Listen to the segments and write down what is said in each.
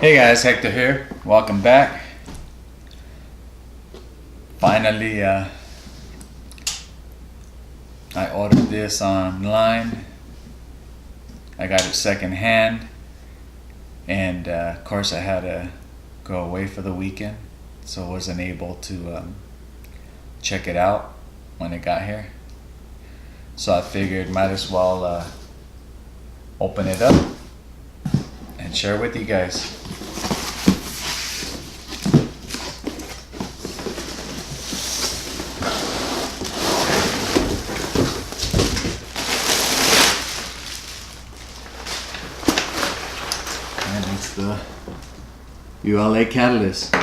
Hey guys, Hector here. Welcome back. Finally, I ordered this online. I got it secondhand, and of course I had to go away for the weekend, so I wasn't able to check it out when it got here. So I figured might as well open it up and share with you guys. And it's the ULA catalyst. I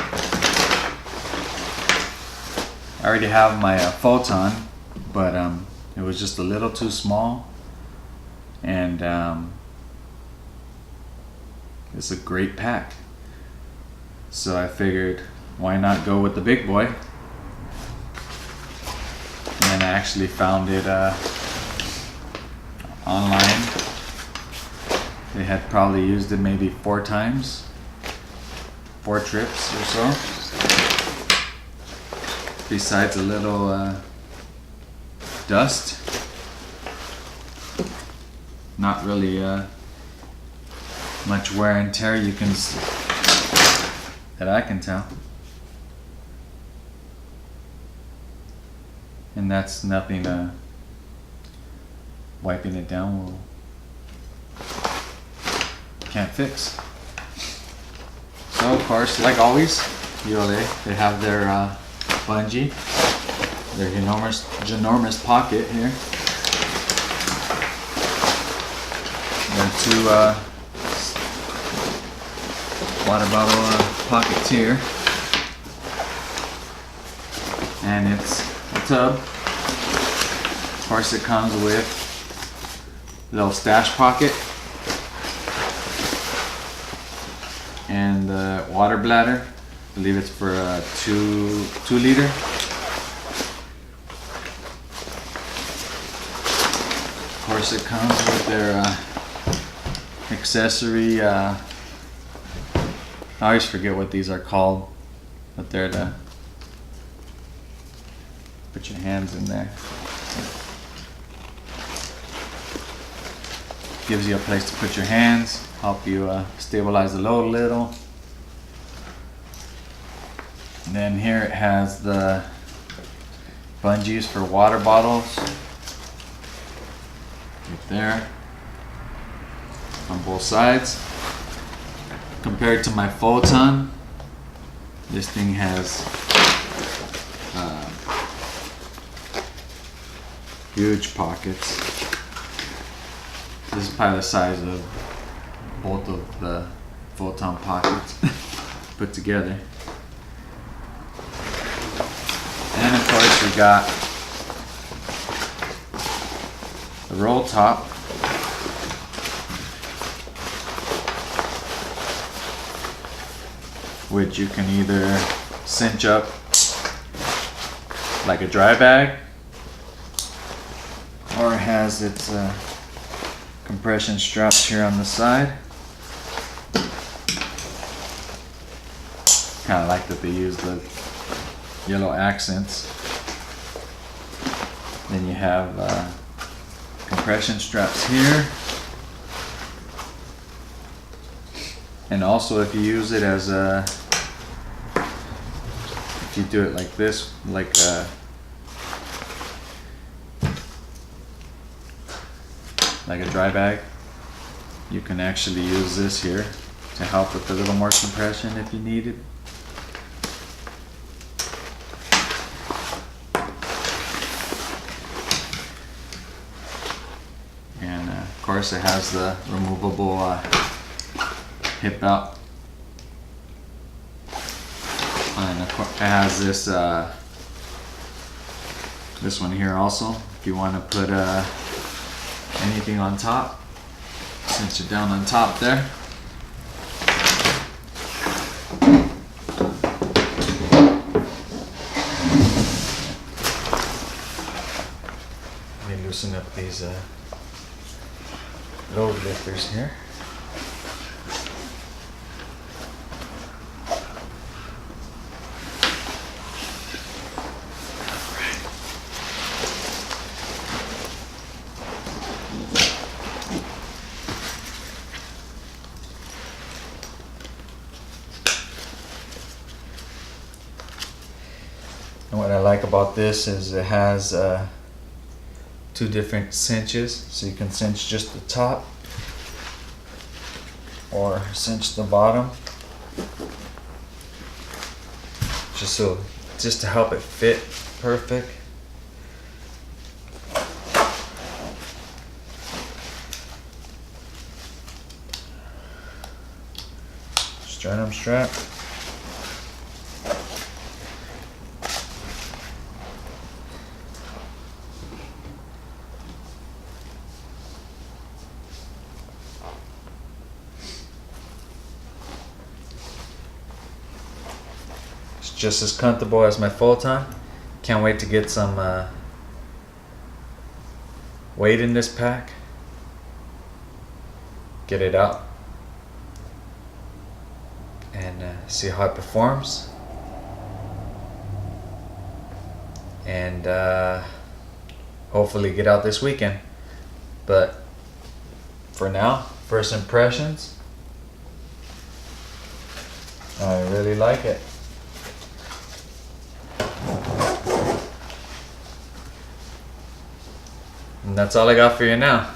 already have my photon, but it was just a little too small, and it's a great pack. So I figured, why not go with the big boy? And I actually found it online. They had probably used it maybe 4 times, 4 trips or so. Besides a little dust, not really much wear and tear you can see, that I can tell. And that's nothing wiping it down can't fix. So of course, like always, ULA, they have their bungee, their ginormous pocket here. There are 2 water bottle pockets here, and it's a tub. Of course, it comes with a little stash pocket and the water bladder. I believe it's for a 2 liter. Of course, it comes with their accessory. I always forget what these are called, but they're to put your hands in there. Gives you a place to put your hands, help you stabilize the load a little. And then here it has the bungees for water bottles, right there, on both sides. Compared to my photon, this thing has huge pockets. This is probably the size of both of the photon pockets put together. And of course we got the roll top, which you can either cinch up like a dry bag, or it has its compression straps here on the side. Kind of like that they use the yellow accents. Then you have compression straps here. And also, if you use it as a, if you do it like this, like a dry bag, you can actually use this here to help with a little more compression if you need it. And of course, it has the removable hip belt, and of course it has this one here also. If you want to put anything on top, cinch it down on top there. Let me loosen up these load lifters here. And what I like about this is it has 2 different cinches, so you can cinch just the top or cinch the bottom, just to help it fit perfect. Sternum strap. It's just as comfortable as my full-time. Can't wait to get some weight in this pack. Get it out and see how it performs, and hopefully get out this weekend. But for now, first impressions, I really like it. And that's all I got for you now.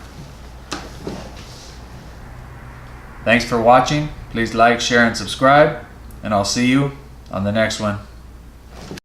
Thanks for watching. Please like, share, and subscribe, and I'll see you on the next one.